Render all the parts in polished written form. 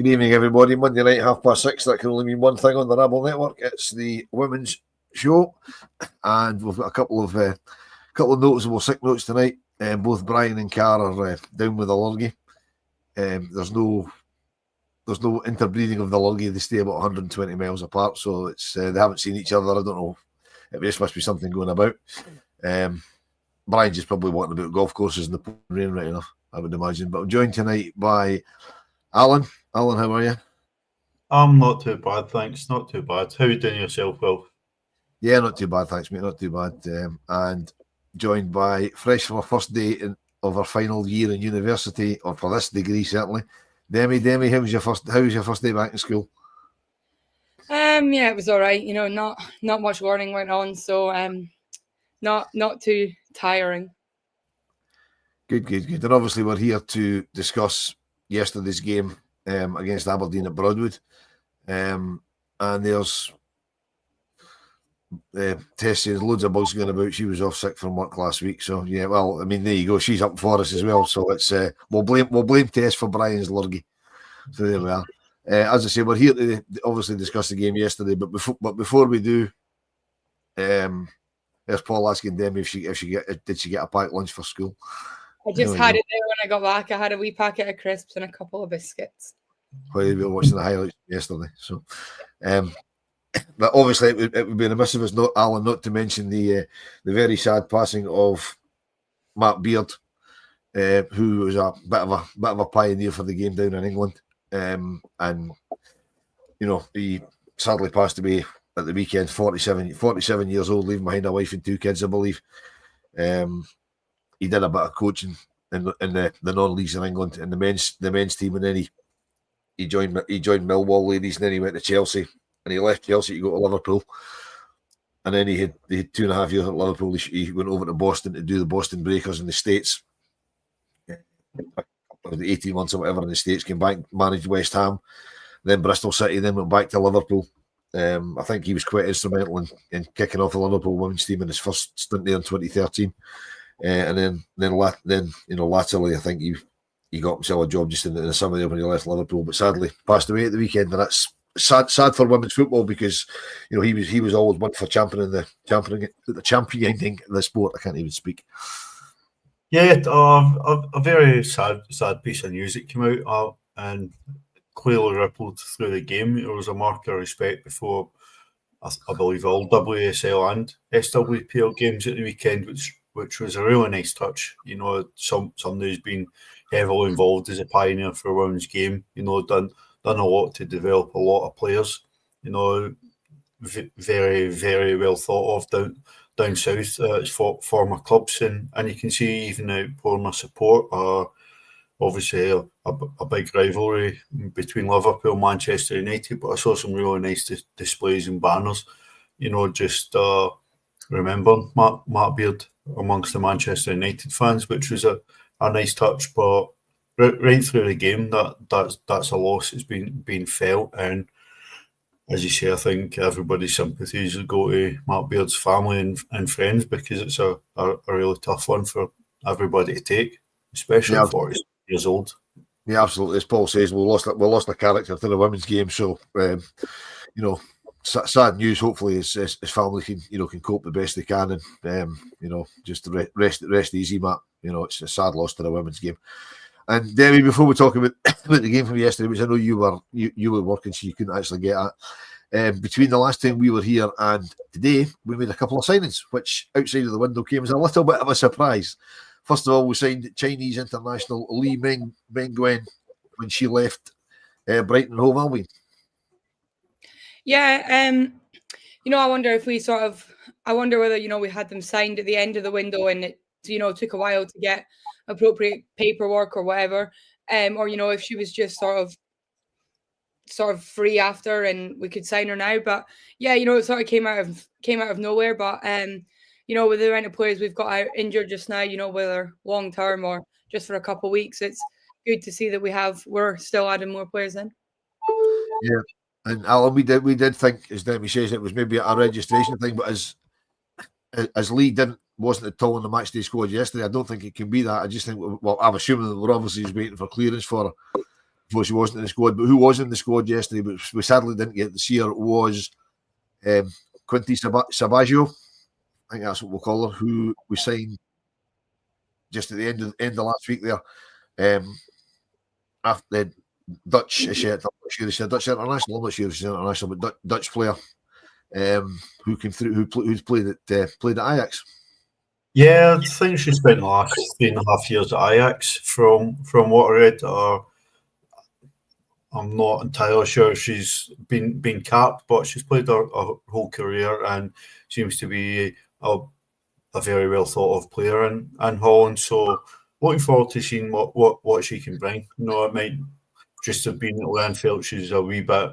Good evening, everybody. Monday night, 6:30. That can only mean one thing on the Rabble Network. It's the women's show, and we've got a couple of noticeable sick notes tonight. Both Brian and Car are down with allergy. There's no interbreeding of the allergy. They stay about 120 miles apart, so it's they haven't seen each other. I don't know. It just must be something going about. Brian's just probably walking about golf courses in the pouring rain right enough, I would imagine. But I'm joined tonight by Alan. Alan, how are you? I'm not too bad, thanks. Not too bad. How are you doing yourself, Will? Yeah, not too bad, thanks, mate. Not too bad. And joined by, fresh for our first day of our final year in university, or for this degree certainly, Demi, how was your first day back in school? Yeah, it was all right. You know, not much learning went on, so not too tiring. Good. And obviously we're here to discuss yesterday's game against Aberdeen at Broadwood. And there's Tess says loads of buzz going about. She was off sick from work last week, so yeah. Well, I mean, there you go. She's up for us as well. So it's we'll blame Tess for Brian's lurgy. So there we are. As I say, we're here to obviously discuss the game yesterday. But before we do, there's Paul asking Demi did she get a packed lunch for school? I just had it there when I got back. I had a wee packet of crisps and a couple of biscuits. While we were watching the highlights yesterday. So, but obviously it would be remiss of us not, Alan, not to mention the very sad passing of Matt Beard, who was a bit of a pioneer for the game down in England, and you know he sadly passed away at the weekend. 47 years old, leaving behind a wife and 2 kids, I believe. He did a bit of coaching in the non-leagues in England and the men's team, and then he joined Millwall ladies, and then he went to Chelsea, and he left Chelsea to go to Liverpool, and then he had 2.5 years at Liverpool. He went over to Boston to do the Boston Breakers in the States. 18 months or whatever in the States, came back, managed West Ham, then Bristol City, then went back to Liverpool. I think he was quite instrumental in kicking off the Liverpool women's team in his first stint there in 2013. And then latterly, I think he got himself a job just in the summer there when he left Liverpool, but sadly passed away at the weekend. And that's sad for women's football, because you know he was always one for championing the sport. I can't even speak. Yeah, a very sad piece of news that came out and clearly rippled through the game. There was a mark of respect before, I believe, all WSL and SWPL games at the weekend, which was a really nice touch. You know, somebody who's been heavily involved as a pioneer for a women's game. You know, done a lot to develop a lot of players. You know, very, very well thought of down south. It's former clubs, and you can see even outpouring of support. Obviously, a big rivalry between Liverpool and Manchester United, but I saw some really nice displays and banners. You know, just remember Matt Beard amongst the Manchester United fans, which was a nice touch. But right through the game, that's a loss that's been felt. And as you say, I think everybody's sympathies will go to Matt Beard's family and friends, because it's a really tough one for everybody to take, especially 40 years old. Yeah, absolutely. As Paul says, we lost a character to the women's game. So, you know, sad news. Hopefully, his family can cope the best they can, and you know, just rest easy, Matt. You know, it's a sad loss to the women's game. And Demi, before we talk about the game from yesterday, which I know you were working, so you couldn't actually get at. Between the last time we were here and today, we made a couple of signings, which outside of the window came as a little bit of a surprise. First of all, we signed Chinese international Li Mengwen when she left Brighton and Hove Albion. Yeah, you know, I wonder whether, you know, we had them signed at the end of the window and it, you know, took a while to get appropriate paperwork or whatever, or, you know, if she was just sort of free after and we could sign her now. But yeah, you know, it sort of came out of nowhere. But you know, with the amount of players we've got out injured just now, you know, whether long term or just for a couple of weeks, it's good to see that we're still adding more players in. Yeah, and Alan, we did think, as Demi says, it was maybe a registration thing, but as Lee wasn't at all in the matchday squad yesterday, I don't think it can be that. I just think, well, I'm assuming that we're obviously just waiting for clearance for before she wasn't in the squad. But who was in the squad yesterday, but we sadly didn't get to see her, was Quinty Sabaggio. I think that's what we'll call her, who we signed just at the end of last week there. After the Dutch, I'm not sure she's a Dutch international. I'm not sure she's international, but Dutch player who came through, who's played at Ajax. Yeah, I think she spent the last 3.5 years at Ajax. From what I read, I'm not entirely sure she's been capped, but she's played her whole career and seems to be a very well thought of player in Holland. So looking forward to seeing what she can bring. It might just have been that Leanne felt she's a wee bit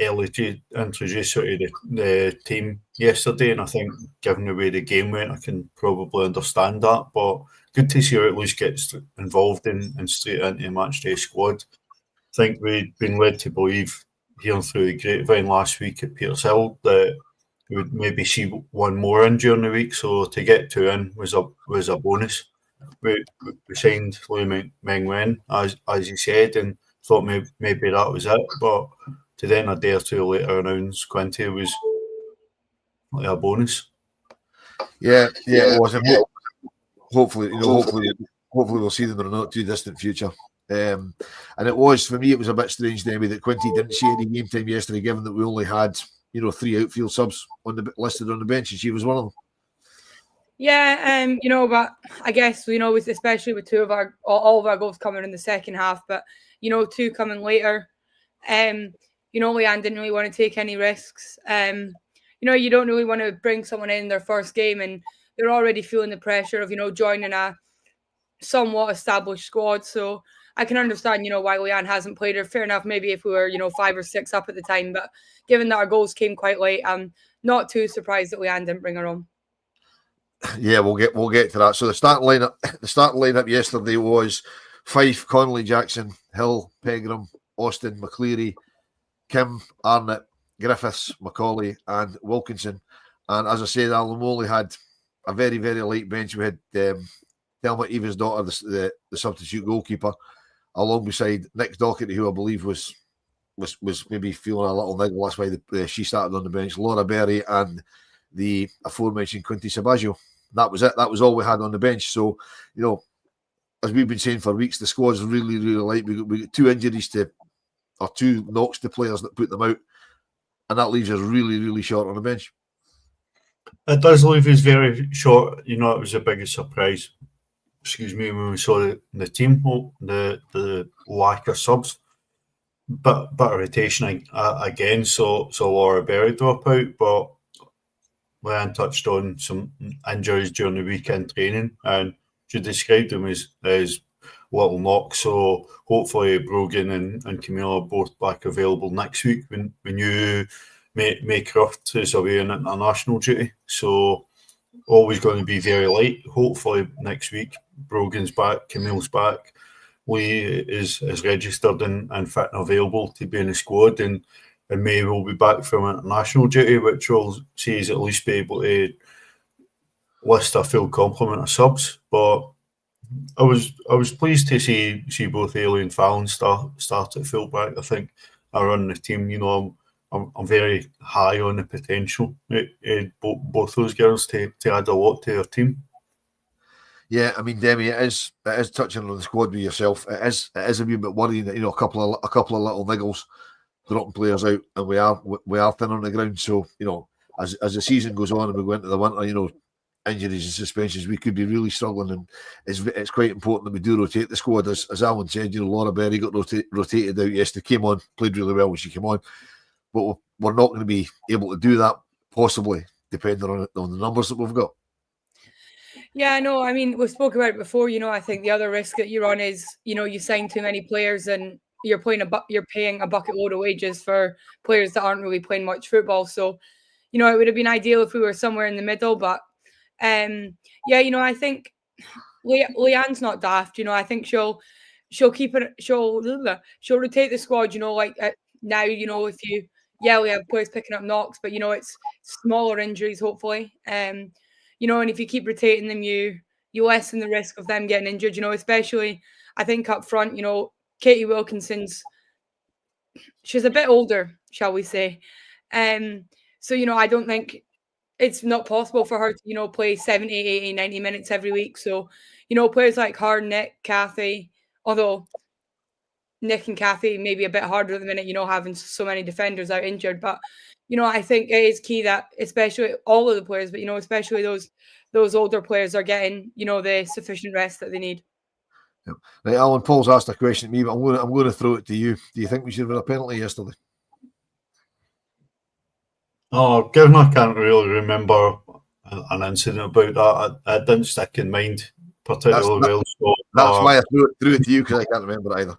early to introduce her to the team yesterday, and I think given the way the game went, I can probably understand that. But good to see her at least get involved and straight into the matchday squad. I think we'd been led to believe, hearing through the grapevine last week at Petershill, that we would maybe see one more in during the week. So to get two in was a bonus. We signed Lu Meng Wen, as you said, and thought maybe that was it. But to then a day or two later announce Quinty was like a bonus. Yeah, it was. Hopefully we'll see them in a not too distant future. And it was, for me, it was a bit strange, Demi, that Quinty didn't see any game time yesterday, given that we only had 3 outfield subs listed on the bench, and she was one of them. Yeah, but I guess especially with all of our goals coming in the second half, but 2 coming later. Leanne didn't really want to take any risks. You don't really want to bring someone in their first game and they're already feeling the pressure of joining a somewhat established squad. So I can understand why Leanne hasn't played her. Fair enough, maybe if we were 5 or 6 up at the time, but given that our goals came quite late, I'm not too surprised that Leanne didn't bring her on. Yeah, we'll get to that. So the starting lineup yesterday was Fife, Connolly, Jackson, Hill, Pegram, Austin, McCleary, Kim, Arnott, Griffiths, Macaulay, and Wilkinson. And as I said, Alan Moley had a very, very light bench. We had Thelma Eva's daughter, the substitute goalkeeper, along beside Nick Docherty, who I believe was maybe feeling a little niggle. That's why she started on the bench. Laura Berry and the aforementioned Quinty Sabaggio. That was it. That was all we had on the bench. So, as we've been saying for weeks, the squad's really, really light. We got 2 injuries or 2 knocks to players that put them out, and that leaves us really, really short on the bench. It does leave us very short. It was the biggest surprise, when we saw the team, the lack of subs. But of rotation again, so Laura Berry drop out, but Leanne touched on some injuries during the weekend training, and she described them as little knocks. So hopefully Brogan and Camilla are both back available next week when you make Ruft is away on international duty. So always going to be very light. Hopefully next week Brogan's back, Camille's back, Lee is registered and fit and available to be in the squad, and May will be back from international duty, which will see us at least be able to list a full complement of subs. But I was pleased to see both Ailey and Fallon start at fullback. I think I run the team. I'm very high on the potential. Both those girls to add a lot to our team. Yeah, I mean, Demi, it is touching on the squad with yourself. It is a wee bit worrying that a couple of little niggles dropping players out, and we are thin on the ground. So as the season goes on and we go into the winter, injuries and suspensions, we could be really struggling, and it's quite important that we do rotate the squad. As Alan said, Laura Berry got rotated out yesterday, came on, played really well when she came on, but we're not going to be able to do that, possibly, depending on the numbers that we've got. Yeah, no, I mean, we've spoken about it before. I think the other risk that you're on is, you sign too many players and you're paying a bucket load of wages for players that aren't really playing much football. So, it would have been ideal if we were somewhere in the middle. But, I think Leanne's not daft. I think she'll keep it. She'll rotate the squad. Now, if we have players picking up knocks, but it's smaller injuries, hopefully. And if you keep rotating them, you lessen the risk of them getting injured. Especially I think up front. Katie Wilkinson's she's a bit older, shall we say. So, I don't think it's not possible for her to, play 70, 80, 90 minutes every week. So, players like her, Nick, Kathy, although Nick and Kathy maybe a bit harder at the minute, having so many defenders out injured. But, I think it is key that especially all of the players, but, especially those older players are getting, the sufficient rest that they need. Yep. Right, Alan, Paul's asked a question to me, but I'm going to throw it to you. Do you think we should have had a penalty yesterday? Oh, given I can't really remember an incident about that, it didn't stick in mind particularly well. So, that's why I threw it to you, because I can't remember either.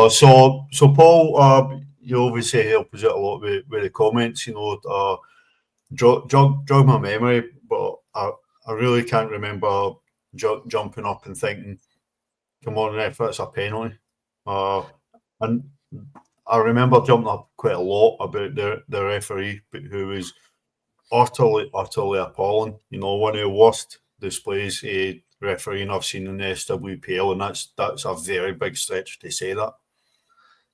So Paul, you obviously help us out a lot with the comments. Jog my memory, but I really can't remember jumping up and thinking, "Come on, ref, that's a penalty." And I remember jumping up quite a lot about the referee, who was utterly appalling. One of the worst displays of refereeing I've seen in the SWPL, and that's a very big stretch to say that.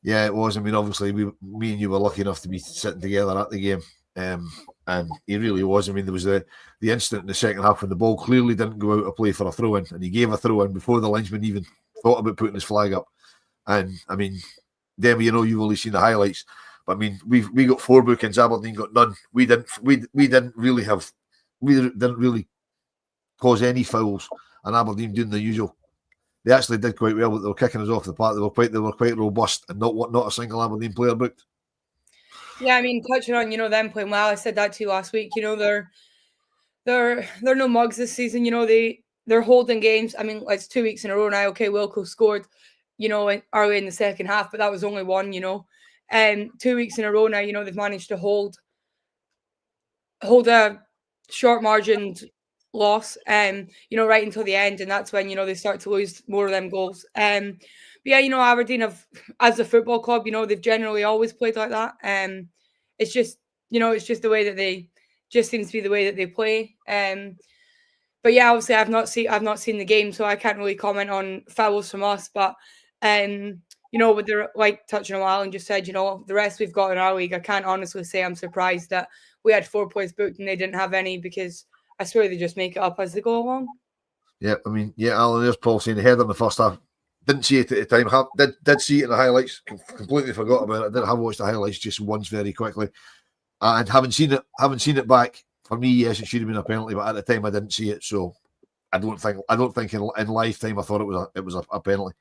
Yeah, it was. I mean, obviously, me and you were lucky enough to be sitting together at the game, and he really was. I mean, there was the incident in the second half when the ball clearly didn't go out of play for a throw-in, and he gave a throw-in before the linesman even thought about putting his flag up. And I mean, Demi, you've only seen the highlights, but I mean, we got 4 bookings. Aberdeen got none. We didn't really cause any fouls, and Aberdeen doing the usual. They actually did quite well, but they were kicking us off the park. They were quite robust, and not a single Aberdeen player booked. Yeah, I mean, touching on them playing well, I said that to you last week. They're no mugs this season. They're holding games. I mean, it's 2 weeks in a row now. Okay, Wilco scored, early in the second half, but that was only one. 2 weeks in a row now. They've managed to hold a short margined loss, right until the end, and that's when they start to lose more of them goals. But yeah, Aberdeen as a football club, they've generally always played like that. It's just the way that they seems to be the way that they play. But yeah, obviously I've not seen the game, so I can't really comment on fouls from us. But with the, like touching on what Alan just said, the rest we've got in our league, I can't honestly say I'm surprised that we had 4 players booked and they didn't have any, because I swear they just make it up as they go along. Yeah, I mean, yeah, Alan, there's Paul saying the header in the first half. Didn't see it at the time. Did see it in the highlights. Completely forgot about it. I have watched the highlights just once very quickly, and haven't seen it back. For me, yes, it should have been a penalty, but at the time I didn't see it, so I don't think in lifetime I thought it was a penalty.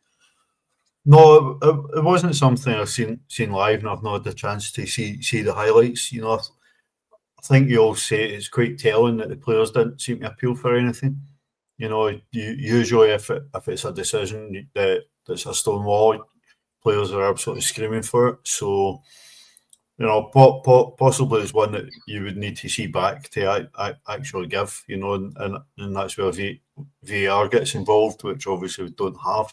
No, it wasn't something I've seen live, and I've not had the chance to see the highlights. I think you all say it's quite telling that the players didn't seem to appeal for anything. Usually if it's a decision that's a stone wall, players are absolutely screaming for it. So, possibly is one that you would need to see back to actually give, and that's where VAR gets involved, which obviously we don't have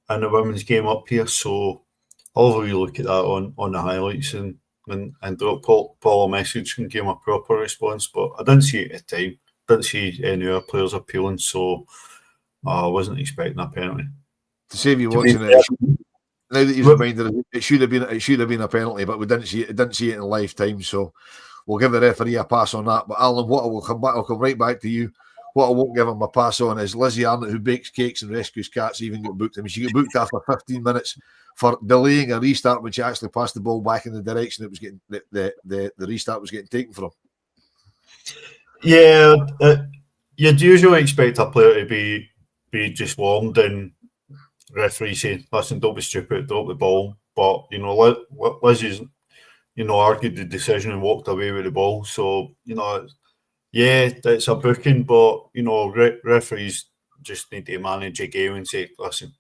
in the women's game up here. So I'll really look at that on the highlights and drop Paul a message and give him a proper response. But I didn't see it at the time. Didn't see any other players appealing, so I wasn't expecting a penalty. To save you watching it, now that you've reminded us, it should have been a penalty, but we didn't see it in lifetime. So we'll give the referee a pass on that. But Alan, I'll come right back to you. What I won't give him a pass on is Lizzie Arnott, who bakes cakes and rescues cats, even got booked. I mean, she got booked after 15 minutes for delaying a restart when she actually passed the ball back in the direction it was getting the restart was getting taken from. Yeah, you'd usually expect a player to be just warned and referee saying, "Listen, don't be stupid, drop the ball." But Lizzie's argued the decision and walked away with the ball. So yeah, it's a booking, but referees just need to manage a game and say, "Listen,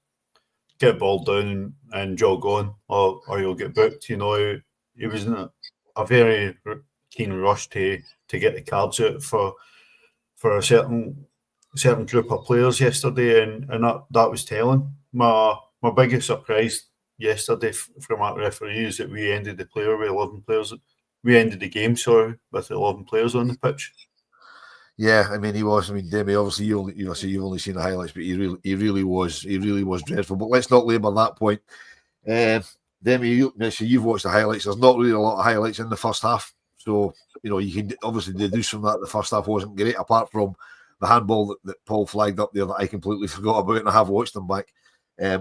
get the ball down and jog on, or you'll get booked." He was in a very keen rush to get the cards out for a certain group of players yesterday, and that was telling. My biggest surprise yesterday from that referee is that we ended the player with 11 players. We ended the game, with 11 players on the pitch. Yeah, I mean, he was. I mean, Demi, obviously you've only seen the highlights, but he really was dreadful. But let's not labour that point. Demi, you've watched the highlights. There's not really a lot of highlights in the first half. So, you can obviously deduce from that the first half wasn't great, apart from the handball that Paul flagged up there that I completely forgot about, and I have watched them back,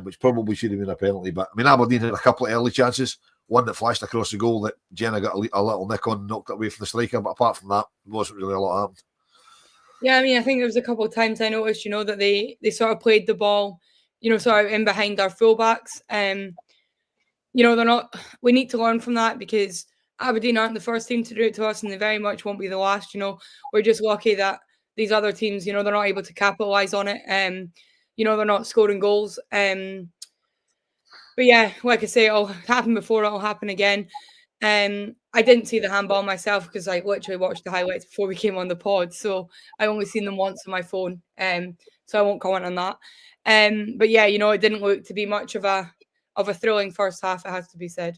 which probably should have been a penalty. But, Aberdeen had a couple of early chances. One that flashed across the goal that Jenna got a little nick on and knocked it away from the striker. But apart from that, there wasn't really a lot happened. Yeah, I think there was a couple of times I noticed, that they sort of played the ball, sort of in behind our fullbacks. They're not. We need to learn from that because Aberdeen aren't the first team to do it to us, and they very much won't be the last. We're just lucky that these other teams, they're not able to capitalise on it. They're not scoring goals. But yeah, like I say, it'll happen before, it'll happen again. I didn't see the handball myself because I literally watched the highlights before we came on the pod, so I only seen them once on my phone. So I won't comment on that. But yeah, it didn't look to be much of a thrilling first half, it has to be said.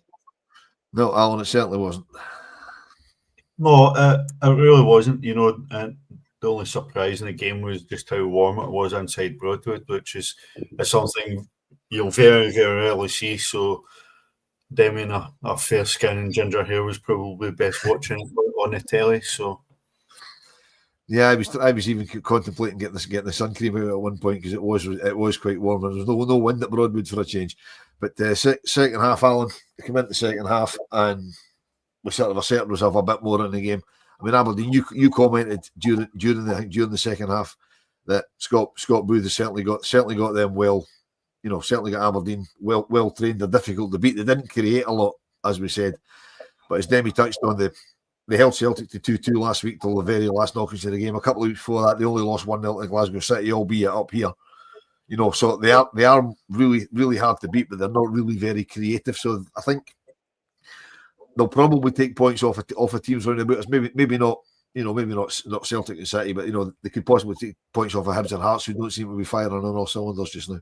No, Alan, it certainly wasn't. No, it really wasn't. And the only surprise in the game was just how warm it was inside Broadwood, which is something you'll very, very rarely see. So, Demi in a fair skin and ginger hair was probably best watching on the telly. So, yeah, I was even contemplating getting the sun cream out at one point because it was quite warm and there was no wind at Broadwood for a change. But the second half, Alan, we come into the second half and we sort of asserted ourselves a bit more in the game. Aberdeen, you commented during the second half that Scott Booth has certainly got them well. Certainly got Aberdeen well trained. They're difficult to beat. They didn't create a lot, as we said. But as Demi touched on, they held Celtic to 2-2 last week till the very last knockings of the game. A couple of weeks before that, they only lost 1-0 to Glasgow City, albeit up here. So they are really, really hard to beat, but they're not really very creative. So I think they'll probably take points off of teams round about us. Maybe not. Maybe not Celtic and City, but they could possibly take points off of Hibs and Hearts, who don't seem to be firing on all cylinders just now.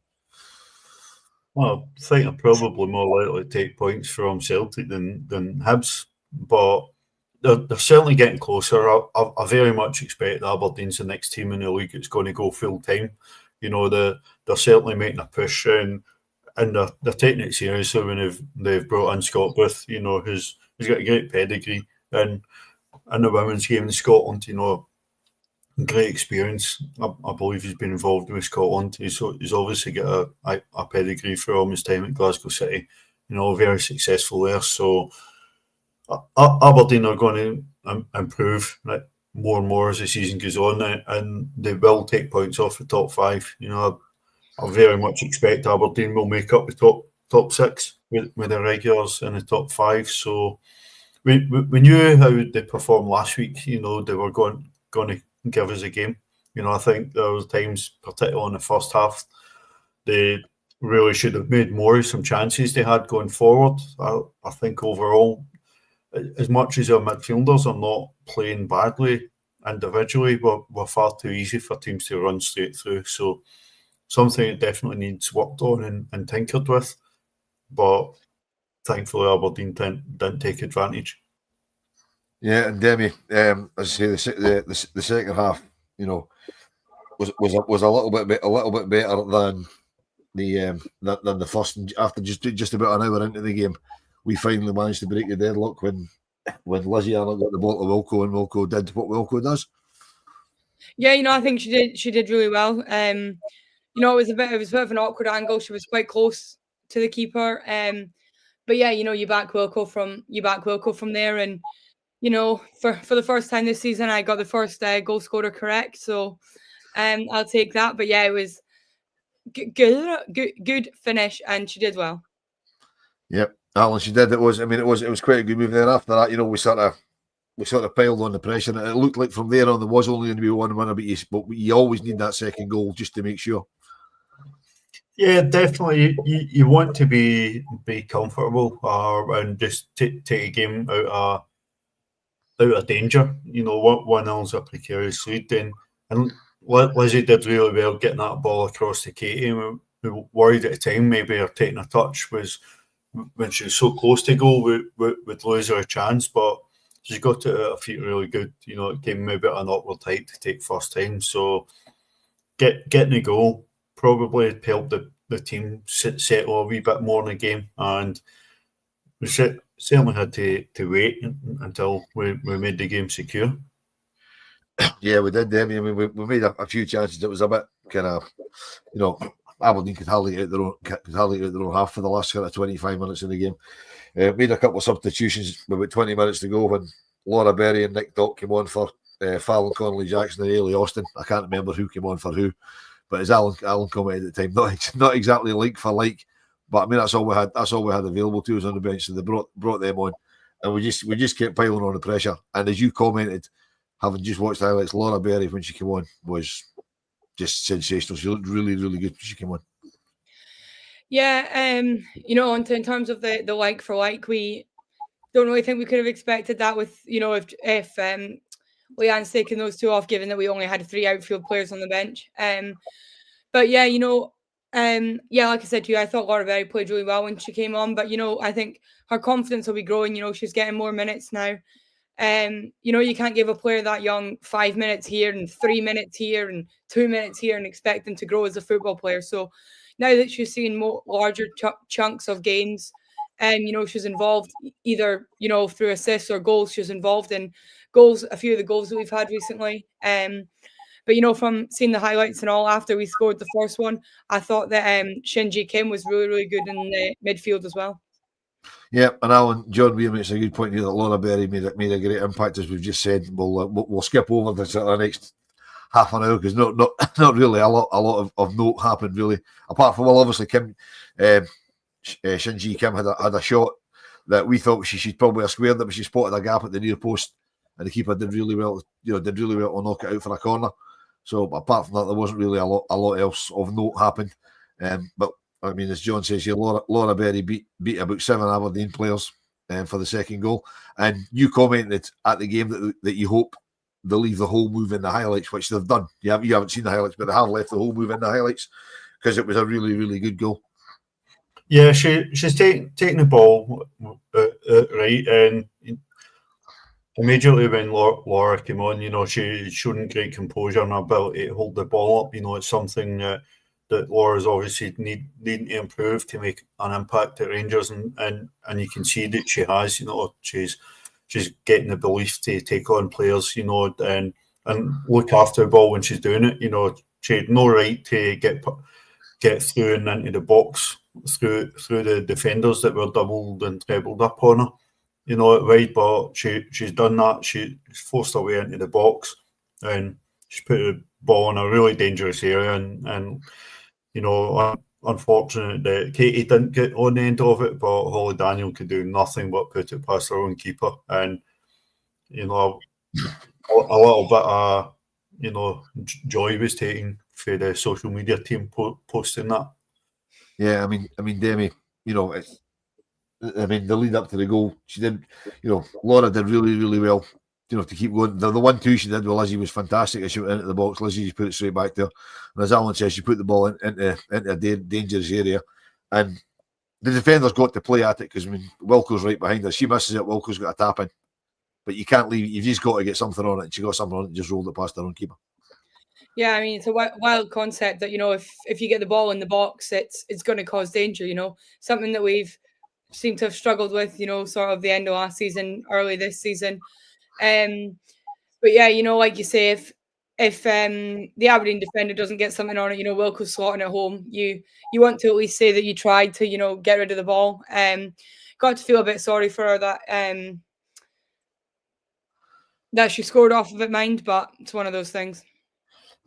Well, I think they're probably more likely to take points from Celtic than Hibs, but they're certainly getting closer. I very much expect Aberdeen's the next team in the league that's going to go full time. They're certainly making a push, and they're taking it seriously when they've brought in Scott Booth, who's got a great pedigree in the women's game in Scotland. Great experience. I believe he's been involved with Scotland. He's obviously got a pedigree from his time at Glasgow City. Very successful there. So Aberdeen are going to improve more and more as the season goes on, and they will take points off the top five. I very much expect Aberdeen will make up the top six with the regulars in the top five. So we knew how they performed last week. They were going to give us a game. I think there was times, particularly in the first half, they really should have made more of some chances they had going forward. I think overall, as much as our midfielders are not playing badly individually, we're far too easy for teams to run straight through. So something that definitely needs worked on and tinkered with. But thankfully, Aberdeen didn't take advantage. Yeah, and Demi, as I say, the second half, was a little bit better than the first. And after just about an hour into the game, we finally managed to break the deadlock when Lizzie Arnold got the ball to Wilco, and Wilco did what Wilco does. Yeah, I think she did really well. It was a bit of an awkward angle. She was quite close to the keeper. But yeah, you back Wilco from there, and for the first time this season, I got the first goal scorer correct, so I'll take that. But yeah, it was good finish, and she did well. Yep, Alan, she did. It was quite a good move there. After that, we sort of piled on the pressure, and it looked like from there on there was only going to be one winner, but you always need that second goal just to make sure. Yeah, definitely. You want to be comfortable and just take a game out of danger. 1-0's a precarious lead, and Lizzie did really well getting that ball across to Katie. We were worried at the time maybe her taking a touch was when she was so close to goal would lose her a chance, but she's got it at her feet really good. It came maybe at an awkward height to take first time, so getting a goal probably helped the team settle a wee bit more in the game, and we certainly had to wait until we made the game secure. Yeah, we did. I mean, we made a few chances. It was a bit kind of, Aberdeen could hardly get their own half for the last kind of 25 minutes in the game. Made a couple of substitutions with about 20 minutes to go when Laura Berry and Nick Dock came on for Fallon Connolly Jackson and Ailey Austin. I can't remember who came on for who, but as Alan commented at the time, not exactly like for like, but I mean that's all we had available to us on the bench. So they brought them on, and we just kept piling on the pressure. And as you commented, having just watched the highlights, Laura Berry when she came on was just sensational. She looked really, really good when she came on. Yeah, in terms of the like for like, we don't really think we could have expected that with, if Leanne's taking those two off, given that we only had 3 outfield players on the bench. But yeah, like I said to you, I thought Laura Berry played really well when she came on, but I think her confidence will be growing. She's getting more minutes now. You can't give a player that young 5 minutes here and 3 minutes here and 2 minutes here and expect them to grow as a football player. So now that she's seeing more larger chunks of games, and she's involved either through assists or goals. She's involved in goals, a few of the goals that we've had recently. But from seeing the highlights and all after we scored the first one, I thought that Shinji Kim was really, really good in the midfield as well. Yeah, and John Weir makes a good point here that Laura Berry made a great impact, as we've just said. We'll skip over the next half an hour because not really a lot of note happened really. Apart from obviously Kim, Shinji Kim had a shot that we thought she'd probably have squared it, but she spotted a gap at the near post, and the keeper did really well. Did really well to knock it out for a corner. So apart from that, there wasn't really a lot else of note happened. But I mean, as John says here, Laura Berry beat about 7 Aberdeen players for the second goal. And you commented at the game that you hope they'll leave the whole move in the highlights, which they've done. You haven't seen the highlights, but they have left the whole move in the highlights because it was a really, really good goal. Yeah, she's taking the ball right, and immediately when Laura came on, she showed great composure and ability to hold the ball up. It's something that Laura's obviously needing to improve to make an impact at Rangers, and you can see that she has. She's getting the belief to take on players, and look after the ball when she's doing it. She had no right to get through and into the box through the defenders that were doubled and trebled up on her. At wide, but she's done that. She's forced her way into the box, and she's put the ball in a really dangerous area. And unfortunate that Katie didn't get on the end of it, but Holly Daniel could do nothing but put it past her own keeper. And a little bit of joy was taken for the social media team posting that. Yeah, I mean, Demi, the lead up to the goal, she did, Laura did really, really well, to keep going. The 1-2 she did with Lizzie was fantastic. She went into the box. Lizzie just put it straight back there. And as Alan says, she put the ball into a dangerous area. And the defenders got to play at it because, Wilco's right behind her. She misses it, Wilco's got a tap in. But you can't leave. You've just got to get something on it. And she got something on it and just rolled it past her own keeper. Yeah, it's a wild concept that, if you get the ball in the box, it's going to cause danger, something that we've seemed to have struggled with, sort of the end of last season, early this season. But yeah, like you say, if the Aberdeen defender doesn't get something on it, Wilco's slotting it home, you want to at least say that you tried to, get rid of the ball. Got to feel a bit sorry for her that she scored off of it, but it's one of those things.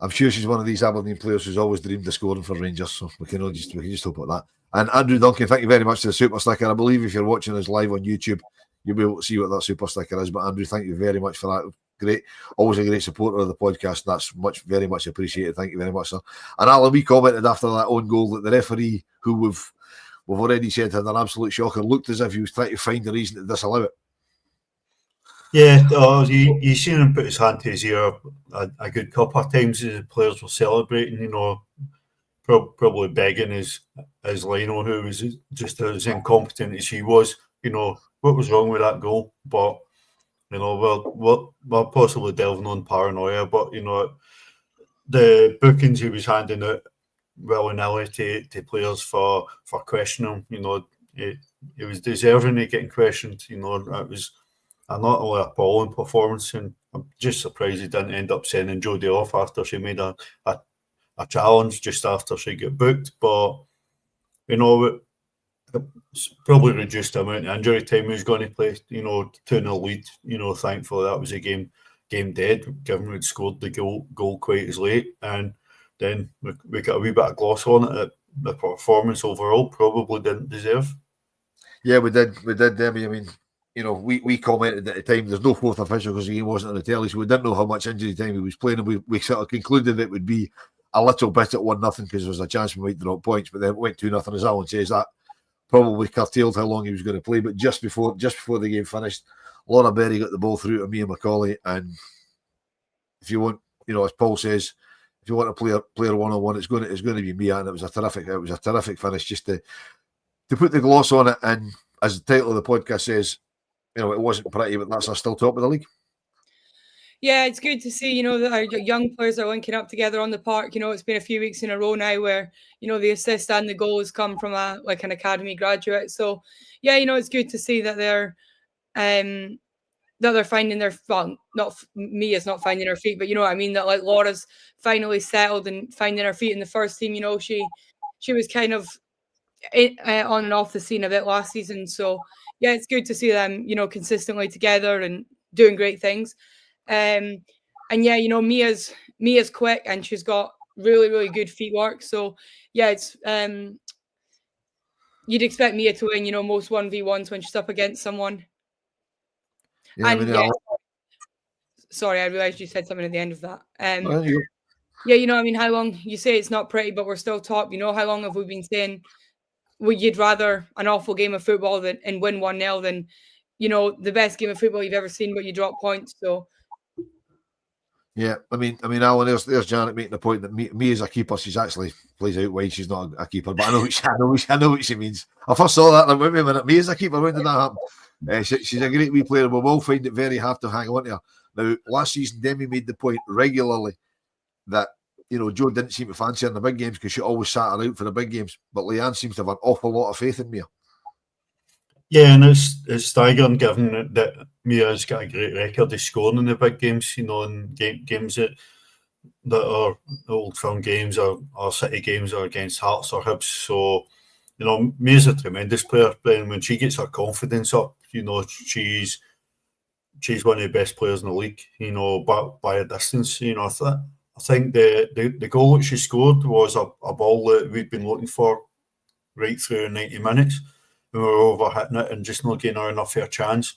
I'm sure she's one of these Aberdeen players who's always dreamed of scoring for Rangers, so we can just hope at that. And Andrew Duncan, thank you very much for the super sticker. I believe if you're watching us live on YouTube, you'll be able to see what that super sticker is. But Andrew, thank you very much for that. Great, always a great supporter of the podcast. That's very much appreciated. Thank you very much, sir. And Alan, we commented after that own goal that the referee, who we've already said had an absolute shocker, looked as if he was trying to find a reason to disallow it. Yeah, you seen him put his hand to his ear a good couple of times as the players were celebrating, probably begging his Lionel, who was just as incompetent as he was, what was wrong with that goal. But, we're possibly delving on paranoia, but, the bookings he was handing out willy-nilly to players for questioning him. He was deserving of getting questioned. It was not only a appalling performance, and I'm just surprised he didn't end up sending Jodie off after she made a challenge just after she got booked. But it's probably reduced the amount of injury time he was going to play. 2-0 lead. Thankfully that was a game dead, given we'd scored the goal quite as late, and then we got a wee bit of gloss on it that the performance overall probably didn't deserve. Yeah, we did, Debbie. I mean, we commented at the time there's no fourth official because the game wasn't on the telly, so we didn't know how much injury time he was playing, and we sort of concluded it would be a little bit at 1-0 because there was a chance we might drop points, but then it went 2-0, as Alan says. That probably curtailed how long he was going to play. But just before the game finished, Laura Berry got the ball through to Mia Macaulay, and if you want, as Paul says, if you want a player one-on-one, it's going to be Mia, and it was a terrific finish. Just to put the gloss on it, and as the title of the podcast says, it wasn't pretty, but that's us still top of the league. Yeah, it's good to see, that our young players are linking up together on the park. It's been a few weeks in a row now where, the assist and the goal has come from an academy graduate. So, yeah, it's good to see that they're finding their, well, not Mia's not finding her feet, but you know what I mean, that Laura's finally settled and finding her feet in the first team. She was kind of on and off the scene a bit last season. So, yeah, it's good to see them, consistently together and doing great things. And yeah, Mia's quick and she's got really, really good feet work. So yeah, it's you'd expect Mia to win, most 1v1s when she's up against someone. Yeah, and sorry, I realised you said something at the end of that. Yeah, how long you say it's not pretty, but we're still top. How long have we been saying you'd rather an awful game of football and win 1-0 than, the best game of football you've ever seen, but you drop points. So yeah, I mean, Alan, there's Janet making the point that me as a keeper, she's actually plays out wide. She's not a keeper, but I know what she means. I first saw that and I went, wait a minute, me as a keeper, when did that happen? She's a great wee player. We will find it very hard to hang on to her. Now, last season, Demi made the point regularly that Jo didn't seem to fancy her in the big games because she always sat her out for the big games. But Leanne seems to have an awful lot of faith in Mia. Yeah, and it's staggering given that Mia's got a great record of scoring in the big games, in games that are Old Firm games or City games or against Hearts or Hibs. So, Mia's a tremendous player, and when she gets her confidence up, she's one of the best players in the league, by a distance. I think the goal that she scored was a ball that we'd been looking for right through 90 minutes. We were over hitting it and just not getting her enough fair chance.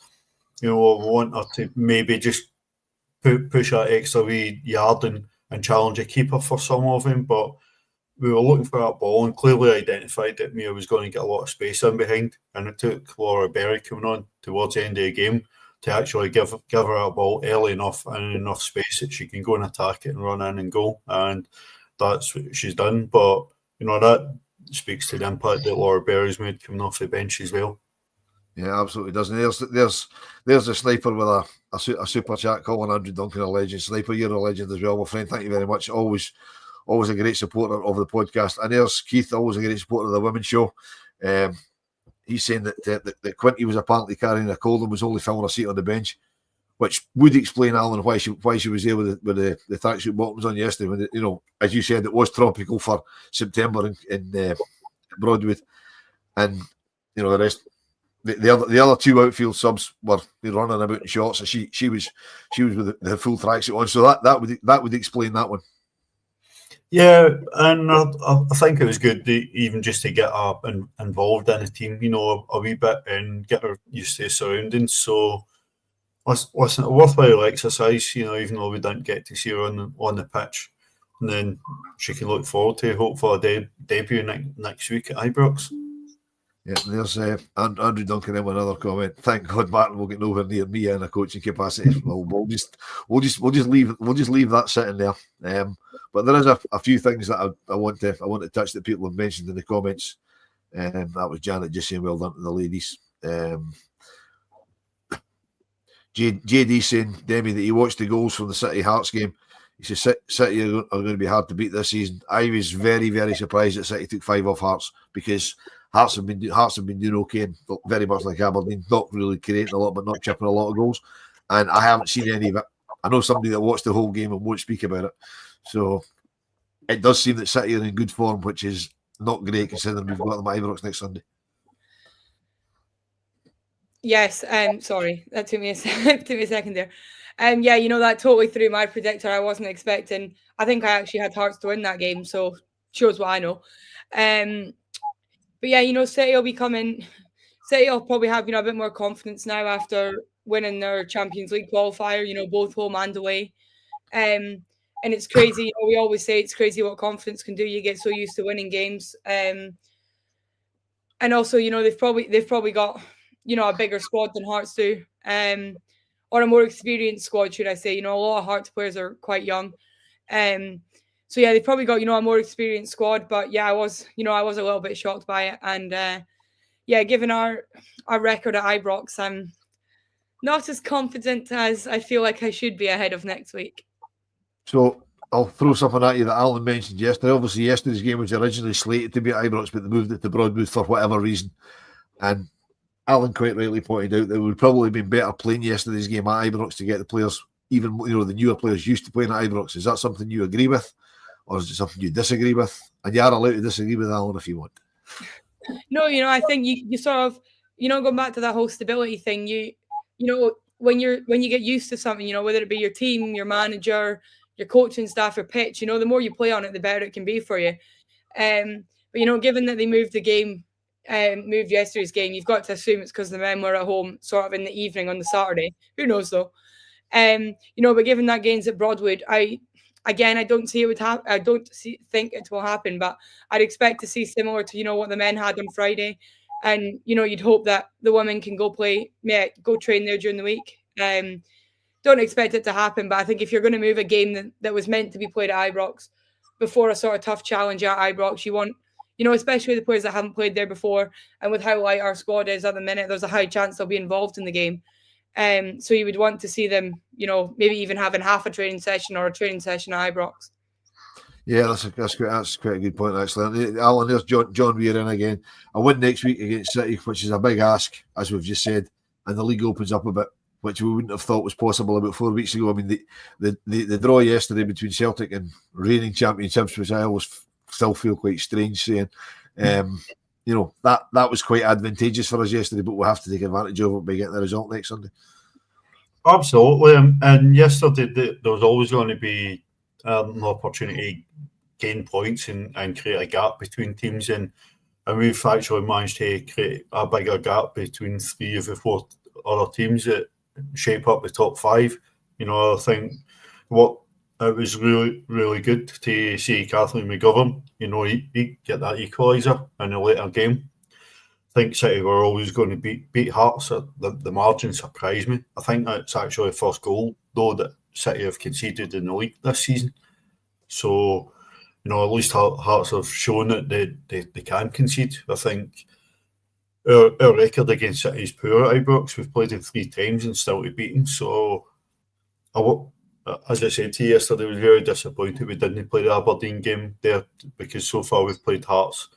We want her to maybe just push that extra wee yard and challenge a keeper for some of them. But we were looking for that ball and clearly identified that Mia was going to get a lot of space in behind. And it took Laura Berry coming on towards the end of the game to actually give her a ball early enough and enough space that she can go and attack it and run in and go. And that's what she's done. But, that speaks to the impact that Laura Berry's made coming off the bench as well. Yeah, absolutely does. And there's a sniper with a super chat calling Andrew Duncan a legend. Sniper, you're a legend as well, my friend. Thank you very much. Always a great supporter of the podcast. And there's Keith, always a great supporter of the women's show. He's saying that Quinty was apparently carrying a cold and was only filling a seat on the bench, which would explain, Alan, why she was there with the tracksuit bottoms on yesterday. When as you said, it was tropical for September in Broadwood, and the rest, the other two outfield subs were running about in shorts, and she was with the full tracksuit on. So that would explain that one. Yeah, and I think it was good even just to get her involved in the team, a wee bit and get her used to the surroundings. So. Listen, a worthwhile exercise, even though we didn't get to see her on the pitch. And then she can look forward to hopefully a debut next week at Ibrox. Yeah, there's Andrew Duncan in with another comment. Thank God Martin will get nowhere near Mia in a coaching capacity. Well, we'll just leave that sitting there. But there is a few things that I want to touch that people have mentioned in the comments. That was Janet just saying well done to the ladies. JD saying, Demi, that he watched the goals from the City Hearts game. He says City are going to be hard to beat this season. I was very, very surprised that City took 5 off Hearts, because Hearts have been doing okay, and very much like Aberdeen, not really creating a lot, but not chipping a lot of goals. And I haven't seen any of it. I know somebody that watched the whole game and won't speak about it. So it does seem that City are in good form, which is not great considering we've got them at Ibrox next Sunday. Yes, sorry, that took me a second there. Yeah, that totally threw my predictor. I wasn't expecting. I think I actually had Hearts to win that game, so shows what I know. But yeah, City will be coming. City will probably have a bit more confidence now after winning their Champions League qualifier. Both home and away. And it's crazy. We always say it's crazy what confidence can do. You get so used to winning games. And also, they've probably got a bigger squad than Hearts do. Or a more experienced squad, should I say. A lot of Hearts players are quite young. So yeah, they've probably got, a more experienced squad. But yeah, I was a little bit shocked by it. And yeah, given our record at Ibrox, I'm not as confident as I feel like I should be ahead of next week. So I'll throw something at you that Alan mentioned yesterday. Obviously, yesterday's game was originally slated to be at Ibrox, but they moved it to Broadwood for whatever reason. And Alan quite rightly pointed out that it would probably have been better playing yesterday's game at Ibrox to get the players, even the newer players, used to playing at Ibrox. Is that something you agree with, or is it something you disagree with? And you are allowed to disagree with Alan if you want. No, I think you sort of, going back to that whole stability thing, when you get used to something, whether it be your team, your manager, your coaching staff, or pitch, the more you play on it, the better it can be for you. But given that they moved the game, moved yesterday's game, you've got to assume it's because the men were at home sort of in the evening on the Saturday. Who knows though? But given that game's at Broadwood, I don't see it would happen. I don't think it will happen, but I'd expect to see similar to what the men had on Friday, and you'd hope that the women can go train there during the week. Don't expect it to happen, but I think if you're going to move a game that was meant to be played at Ibrox before a sort of tough challenge at Ibrox, you want, especially the players that haven't played there before, and with how light our squad is at the minute, there's a high chance they'll be involved in the game. So you would want to see them, maybe even having half a training session or a training session at Ibrox. Yeah, that's quite a good point, actually. Alan, there's John Weir in again. A win next week against City, which is a big ask, as we've just said, and the league opens up a bit, which we wouldn't have thought was possible about 4 weeks ago. I mean, the draw yesterday between Celtic and reigning championships, which I always still feel quite strange saying, that was quite advantageous for us yesterday, but we'll have to take advantage of it by getting the result next Sunday. Absolutely. And yesterday, there was always going to be an opportunity to gain points and create a gap between teams. And we've actually managed to create a bigger gap between 3 of the 4 other teams that shape up the top 5. I think it was really, really good to see Kathleen McGovern, he get that equaliser in a later game. I think City were always going to beat Hearts. The margin surprised me. I think that's actually the first goal, though, that City have conceded in the league this season. So, at least Hearts have shown that they can concede. I think our record against City is poor at Ibrox. We've played them 3 times and still to beat them. So, as I said to you yesterday, I was very disappointed we didn't play the Aberdeen game there, because so far we've played Hearts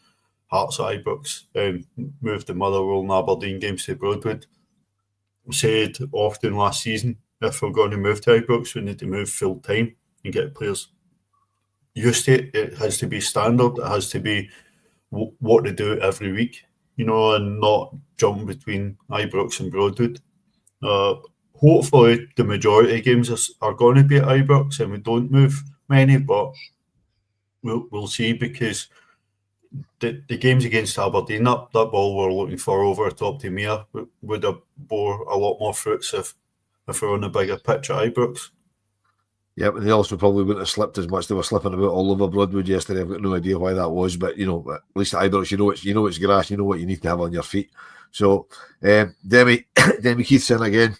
at Ibrox, and moved the Motherwell and Aberdeen games to Broadwood. We said often last season, if we're going to move to Ibrox, we need to move full time and get players used to it. It has to be standard. It has to be what they do every week, and not jump between Ibrox and Broadwood. Hopefully, the majority of games are going to be at Ibrox and we don't move many, but we'll see, because the games against Aberdeen, that ball we're looking for over the top to Mia would have bore a lot more fruits if we're on a bigger pitch at Ibrox. Yeah, but they also probably wouldn't have slipped as much. They were slipping about all over Broadwood yesterday. I've got no idea why that was, but at least at Ibrox, it's grass. You know what you need to have on your feet. So, Demi Keith's in again.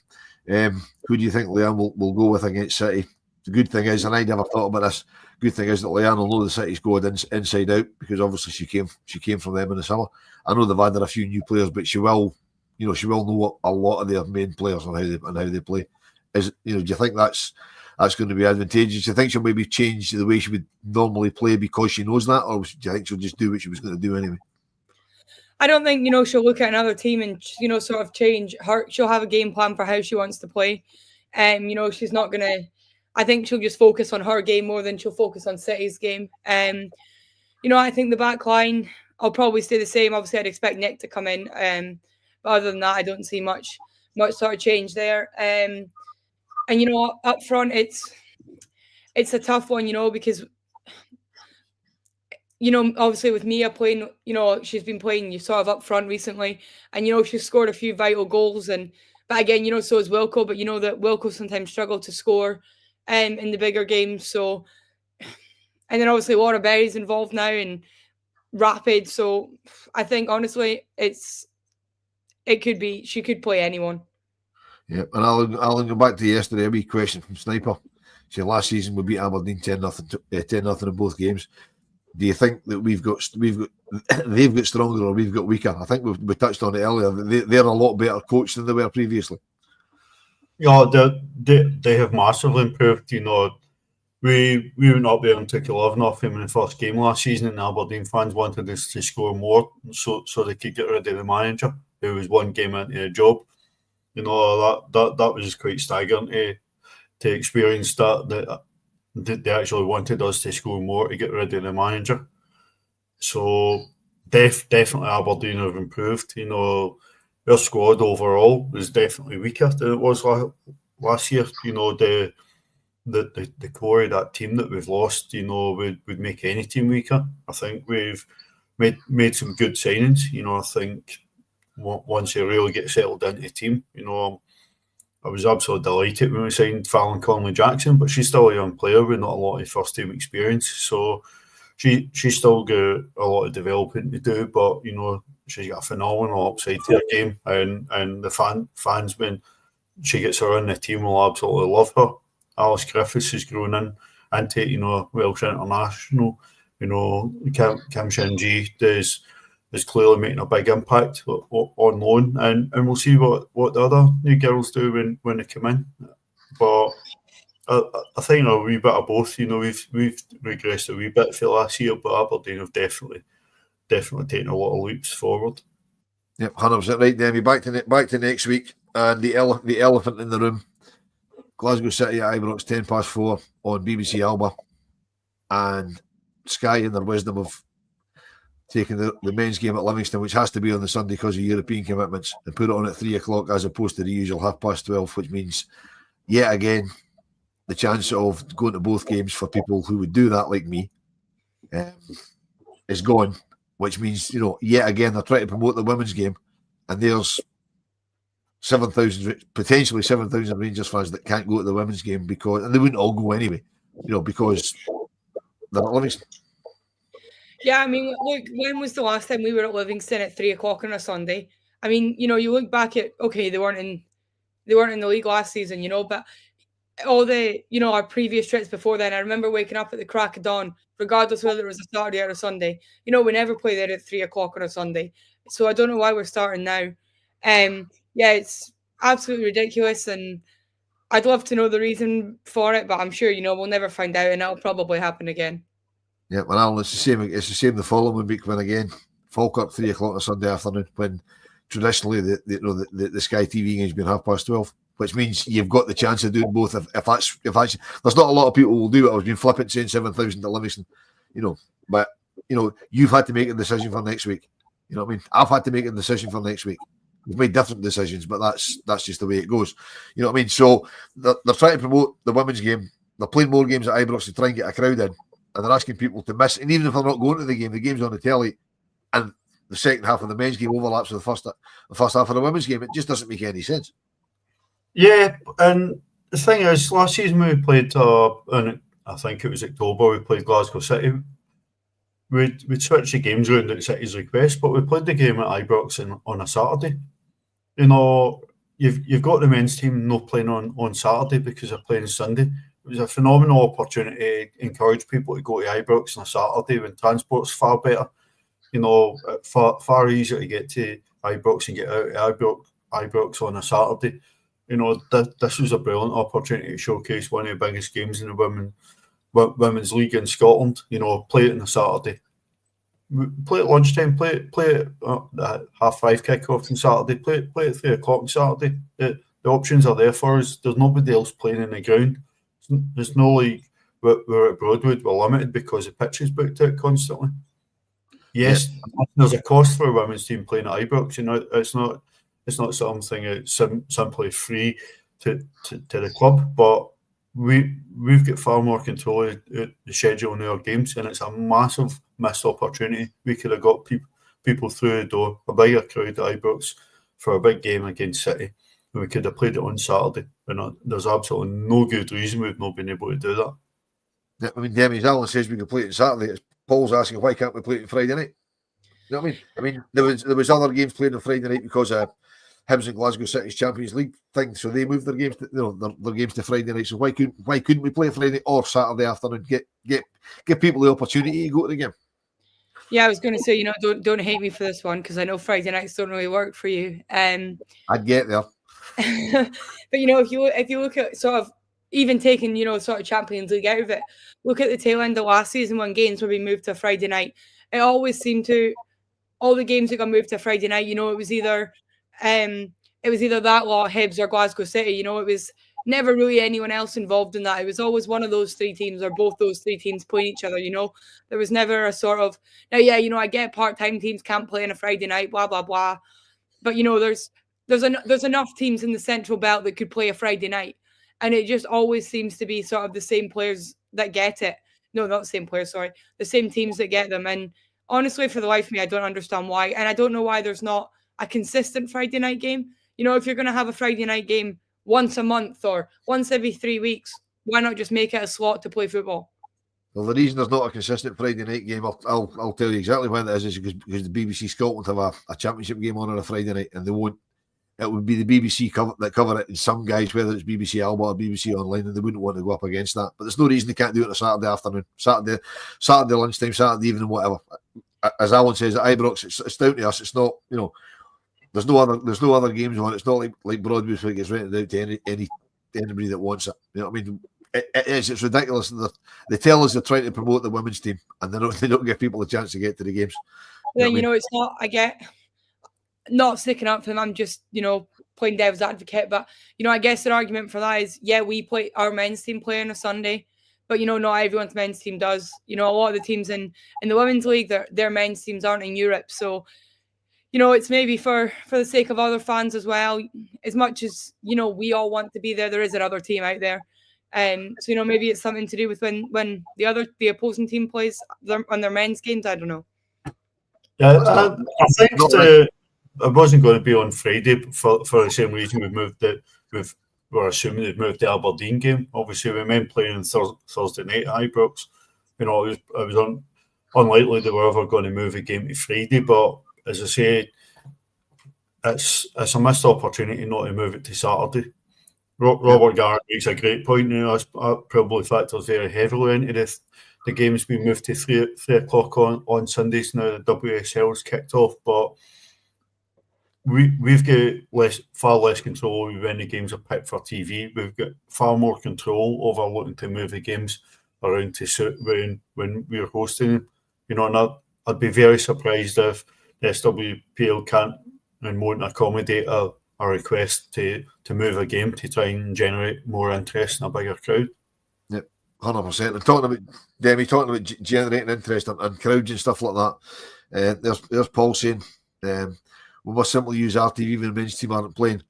Who do you think Leanne will go with against City? The good thing is, and I never thought about this, good thing is that Leanne will know the City's squad inside out, because obviously she came from them in the summer. I know they've added a few new players, but she will know a lot of their main players and how they play. Do you think that's that's going to be advantageous. Do you think she'll maybe change the way she would normally play because she knows that, or do you think she'll just do what she was going to do anyway? I don't think, she'll look at another team and, sort of change her. She'll have a game plan for how she wants to play. She's not going to, I think she'll just focus on her game more than she'll focus on City's game. I think the back line, I'll probably stay the same. Obviously, I'd expect Nick to come in. But other than that, I don't see much sort of change there. Up front, it's a tough one, because obviously with Mia playing, she's been playing sort of up front recently, and she's scored a few vital goals, but again, so is Wilco, but that Wilco sometimes struggle to score in the bigger games. So, and then obviously Laura Berry's involved now in Rapid, so I think honestly she could play anyone. Yeah, and Alan, go back to yesterday. A wee question from Sniper. She last season we beat Aberdeen 10-0 in both games. Do you think that they've got stronger or we've got weaker? I think we touched on it earlier. They're a lot better coached than they were previously. Yeah, they have massively improved. We went up there and took 11 off them in the first game last season, and Aberdeen fans wanted us to score more so they could get rid of the manager who was one game into the job. That was quite staggering to experience that they actually wanted us to score more to get rid of the manager. So definitely Aberdeen have improved. Their squad overall is definitely weaker than it was last year. The core of that team that we've lost, would make any team weaker. I think we've made some good signings. I think once they really get settled into the team, I was absolutely delighted when we signed Fallon Conley-Jackson, but she's still a young player with not a lot of first team experience. So she's still got a lot of developing to do, but she's got a phenomenal upside to her game, and the fans when she gets her in the team will absolutely love her. Alice Griffiths has grown into Welsh international. Kim Shin-ji is clearly making a big impact on loan, and we'll see what the other new girls do when they come in. But I think a wee bit of both. We've regressed a wee bit for last year, but Aberdeen have definitely taken a lot of leaps forward. Yep, 100% right, Demi. Back to next week, and the elephant in the room. Glasgow City at Ibrox 4:10 on BBC Alba, and Sky, in their wisdom of taking the men's game at Livingston, which has to be on the Sunday because of European commitments, and put it on at 3:00 as opposed to the usual 12:30, which means yet again the chance of going to both games for people who would do that like me is gone, which means yet again they're trying to promote the women's game, and there's potentially 7,000 Rangers fans that can't go to the women's game and they wouldn't all go anyway, because they're at Livingston. Yeah, I mean, look, when was the last time we were at Livingston at 3:00 on a Sunday? I mean, you look back at, okay, they weren't in the league last season, but all the, our previous trips before then, I remember waking up at the crack of dawn, regardless whether it was a Saturday or a Sunday. We never play there at 3:00 on a Sunday. So I don't know why we're starting now. Yeah, it's absolutely ridiculous, and I'd love to know the reason for it, but I'm sure, we'll never find out, and it'll probably happen again. Yeah, well, Alan, it's the same. It's the same the following week when again Falkirk 3:00 on a Sunday afternoon, when traditionally the Sky TV game's been 12:30, which means you've got the chance of doing both. If that's there's not a lot of people who will do it. I was being flippant saying 7,000 to Livingston, but you've had to make a decision for next week. You know what I mean? I've had to make a decision for next week. We've made different decisions, but that's just the way it goes. You know what I mean? So they're trying to promote the women's game. They're playing more games at Ibrox to try and get a crowd in, and they're asking people to miss. And even if they're not going to the game's on the telly, and the second half of the men's game overlaps with the first half of the women's game. It just doesn't make any sense. Yeah, and the thing is, last season we played, and I think it was October, we played Glasgow City. We'd switched the games around at City's request, but we played the game at Ibrox on a Saturday. You've got the men's team not playing on Saturday because they're playing Sunday. It was a phenomenal opportunity to encourage people to go to Ibrox on a Saturday when transport's far better. Far easier to get to Ibrox and get out of Ibrox on a Saturday. you know, this was a brilliant opportunity to showcase one of the biggest games in the women's league in Scotland. You know, play it on a Saturday, play at lunchtime, play it at 5:30 kickoff on Saturday, play at 3:00 on Saturday. The options are there for us. There's nobody else playing in the ground. There's no like we're at Broadwood, we're limited because the pitch is booked out constantly. Yes, there's a cost for a women's team playing at Ibrox. You know, it's not something that's simply free to the club, but we've got far more control of the schedule in our games, and it's a massive missed opportunity. We could have got people through the door, a bigger crowd at Ibrox for a big game against City, and we could have played it on Saturday. And there's absolutely no good reason we've not been able to do that. Yeah, I mean, Demi, Alan says we can play it on Saturday. Paul's asking why can't we play it on Friday night? You know what I mean? I mean, there was other games played on Friday night because of Hibs and Glasgow City's Champions League thing, so they moved their games to, their games to Friday night. So why couldn't we play Friday or Saturday afternoon? Get people the opportunity to go to the game. Yeah, I was going to say, don't hate me for this one because I know Friday nights don't really work for you. I'd get there. But if you look at sort of even taking sort of Champions League out of it, look at the tail end of last season when games were being moved to Friday night. It always seemed to all the games that got moved to Friday night. It was either that lot, Hibs or Glasgow City. It was never really anyone else involved in that. It was always one of those three teams or both those three teams playing each other. There was never a sort of now. Yeah, I get part-time teams can't play on a Friday night, blah blah blah. But there's enough teams in the Central Belt that could play a Friday night, and it just always seems to be sort of the same players that get it. No, not the same players. Sorry, the same teams that get them. And honestly, for the life of me, I don't understand why, and I don't know why there's not a consistent Friday night game. If you're going to have a Friday night game once a month or once every 3 weeks, why not just make it a slot to play football? Well, the reason there's not a consistent Friday night game, I'll tell you exactly when it is because the BBC Scotland have a championship game on a Friday night, and they won't. It would be the BBC that cover it, and some guys, whether it's BBC Alba or BBC Online, and they wouldn't want to go up against that. But there's no reason they can't do it on a Saturday afternoon, Saturday lunchtime, Saturday evening, whatever. As Alan says, at Ibrox, it's down to us. It's not, there's no other games on. It's not like Broadwood where it gets rented out to anybody that wants it. You know what I mean? It's ridiculous. They tell us they're trying to promote the women's team, and they don't give people a chance to get to the games. It's not. I get not sticking up for them. I'm just playing devil's advocate, but I guess the argument for that is our men's team play on a Sunday, but not everyone's men's team does. A lot of the teams in the women's league, their men's teams aren't in Europe, so. It's maybe for the sake of other fans as well. As much as we all want to be there, there is another team out there, so maybe it's something to do with when the opposing team plays on their men's games. I don't know. Yeah, I think it wasn't going to be on Friday for the same reason we're assuming they've moved the Aberdeen game. Obviously, with men playing on Thursday night at Ibrox, it was unlikely they were ever going to move a game to Friday, but. As I say, it's a missed opportunity not to move it to Saturday. Robert Garrett makes a great point. That probably factors very heavily into the games being moved to 3 o'clock on Sundays now. The WSL's kicked off, but we've got far less control when the games are picked for TV. We've got far more control over looking to move the games around to suit when we're hosting them. And I'd be very surprised if the SWPL can't and won't accommodate a request to move a game to try and generate more interest in a bigger crowd. Yep, 100%. And talking about generating interest and crowds and stuff like that. There's Paul saying we must simply use RTV when the men's team aren't playing.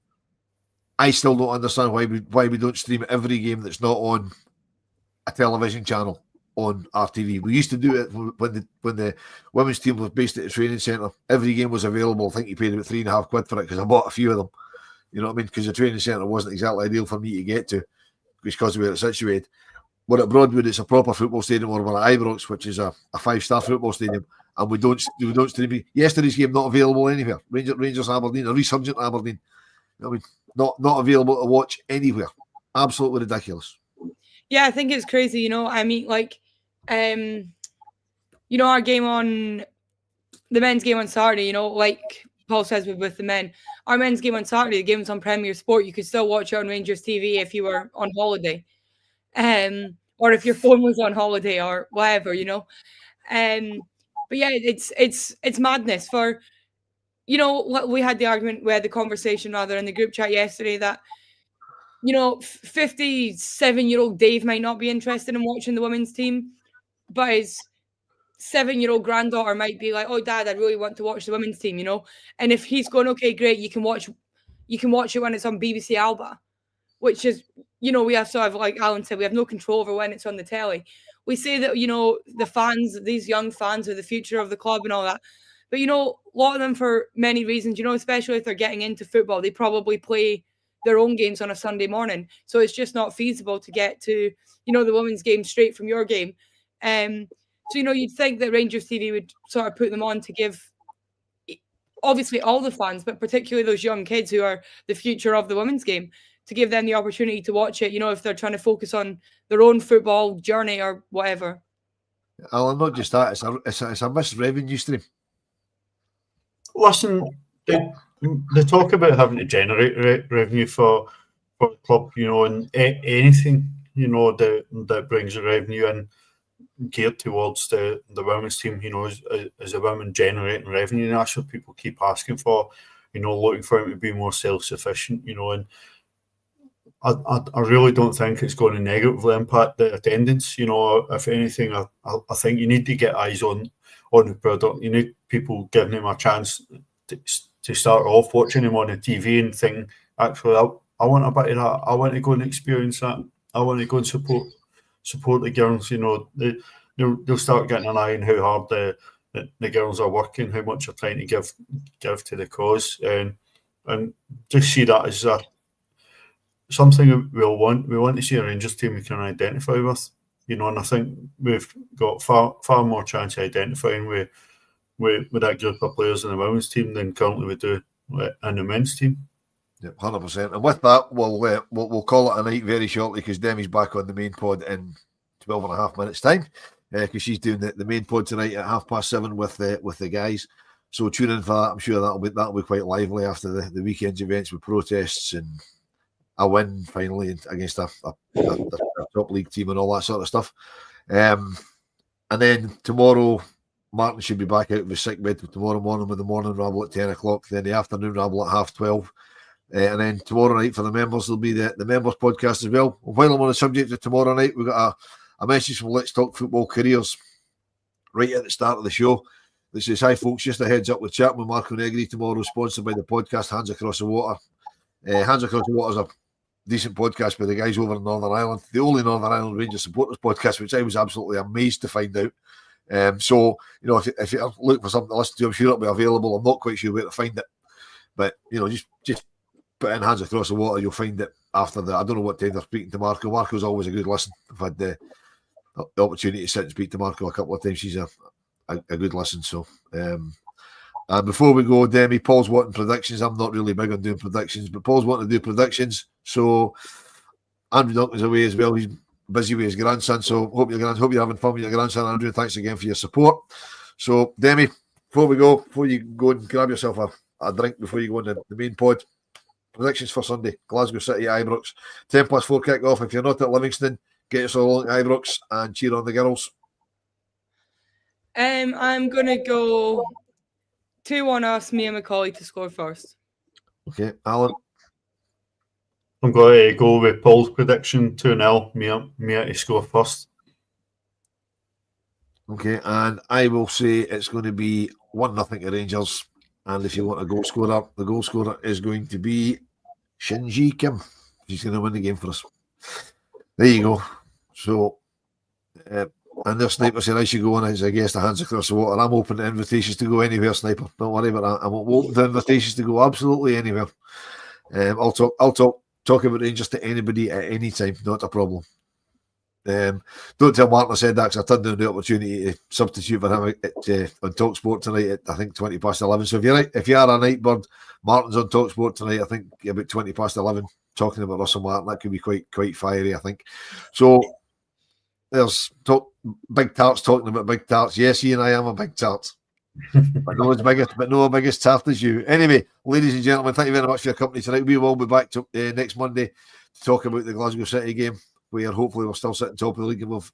I still don't understand why we don't stream every game that's not on a television channel on RTV. We used to do it when the women's team was based at the training centre. Every game was available. I think you paid about £3.50 for it because I bought a few of them. You know what I mean? Because the training centre wasn't exactly ideal for me to get to because of where it's situated. We're at Broadwood, it's a proper football stadium, or we're at Ibrox, which is a 5-star football stadium, and we don't stream. Yesterday's game not available anywhere. Rangers Aberdeen, a resurgent Aberdeen. You know what I mean? Not available to watch anywhere. Absolutely ridiculous. Yeah, I think it's crazy. I mean, our game on the men's game on Saturday, like Paul says with the men, our men's game on Saturday, the game's on Premier Sport. You could still watch it on Rangers TV if you were on holiday, or if your phone was on holiday or whatever, you know. But yeah, it's madness. For, you know, we had the conversation rather in the group chat yesterday that, you know, 57-year-old Dave might not be interested in watching the women's team, but his 7-year-old granddaughter might be like, "Oh, Dad, I really want to watch the women's team," you know. And if he's going, "Okay, great, you can watch it when it's on BBC Alba," which is, you know, we have sort of, like Alan said, we have no control over when it's on the telly. We say that, you know, the fans, these young fans, are the future of the club and all that. But, you know, a lot of them, for many reasons, you know, especially if they're getting into football, they probably play their own games on a Sunday morning. So it's just not feasible to get to, you know, the women's game straight from your game. So, you know, you'd think that Rangers TV would sort of put them on to give, obviously, all the fans, but particularly those young kids who are the future of the women's game, to give them the opportunity to watch it, you know, if they're trying to focus on their own football journey or whatever. Alan, not just that, it's a missed revenue stream. Listen, they talk about having to generate revenue for the club, you know, and anything, you know, that brings the revenue in geared towards the women's team, you know, as a women generating revenue. And that's what people keep asking for, you know, looking for them to be more self-sufficient, you know. And I really don't think it's going to negatively impact the attendance. You know, if anything, I think you need to get eyes on the product. You need people giving them a chance to start off watching them on the TV and think, actually, I want a bit of that. I want to go and experience that. I want to go and support the girls. You know, they'll start getting an eye on how hard the girls are working, how much they're trying to give to the cause, and just see that as something we want to see a Rangers team we can identify with, you know. And I think we've got far more chance of identifying with that group of players in the women's team than currently we do in the men's team. Yep, 100%. And with that, we'll call it a night very shortly, because Demi's back on the main pod in 12 and a half minutes time, because she's doing the main pod tonight at 7:30 with the guys. So tune in for that. I'm sure that'll be quite lively after the weekend's events with protests and a win finally against a top league team and all that sort of stuff. And then tomorrow, Martin should be back out of his sick bed tomorrow morning with the morning rabble at 10 o'clock, then the afternoon rabble at 12:30. And then tomorrow night for the members, there'll be the members podcast as well. While I'm on the subject of tomorrow night, we've got a message from Let's Talk Football Careers right at the start of the show. This says, "Hi folks, just a heads up, with chat with Marco Negri tomorrow, sponsored by the podcast Hands Across the Water." Hands Across the Water is a decent podcast by the guys over in Northern Ireland, the only Northern Ireland Rangers supporters podcast, which I was absolutely amazed to find out. So, you know, if you're looking for something to listen to, I'm sure it'll be available. I'm not quite sure where to find it, but, you know, just put in Hands Across the Water, you'll find it after the, I don't know what time they're speaking to Marco. Marco's always a good listen. I've had the opportunity to sit and speak to Marco a couple of times. She's a good listen. So, and before we go, Demi, Paul's wanting predictions. I'm not really big on doing predictions, but Paul's wanting to do predictions. So Andrew Duncan's away as well. He's busy with his grandson. So hope you're having fun with your grandson, Andrew. Thanks again for your support. So Demi, before you go and grab yourself a drink before you go on the main pod, predictions for Sunday: Glasgow City, Ibrox, 4:10 kick off. If you're not at Livingston, get yourself along to Ibrox and cheer on the girls. I'm gonna go 2-1 us, me and Macaulay to score first. Okay, Alan. I'm going to go with Paul's prediction, 2-0, Mia to score first. Okay, and I will say it's going to be 1-0 to Rangers. And if you want a goal scorer, the goal scorer is going to be Shinji Kim. He's going to win the game for us. There you go. So, and their Sniper said I should go on as a guest of Hands Across the Water. I'm open to invitations to go anywhere, Sniper. Don't worry about that. I'm open to invitations to go absolutely anywhere. I'll talk about Rangers to anybody at any time. Not a problem. Don't tell Martin I said that, because I turned down the opportunity to substitute for him on TalkSport tonight at, I think, 11:20. So if you are a night bird, Martin's on TalkSport tonight, I think about 11:20, talking about Russell Martin. That could be quite fiery, I think. So there's Big Tarts talking about Big Tarts. Yes, Ian, I am a Big Tart. but no biggest tart as you. Anyway, ladies and gentlemen, thank you very much for your company tonight. We will be back to, next Monday to talk about the Glasgow City game, where hopefully we're still sitting top of the league and we've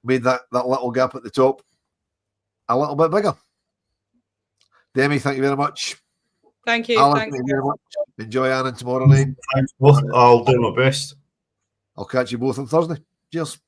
made that little gap at the top a little bit bigger. Demi, thank you very much. Thank you. Alan, Thanks. thank you very much. Enjoy Annan tomorrow night. Thanks both. I'll do my best. I'll catch you both on Thursday. Cheers.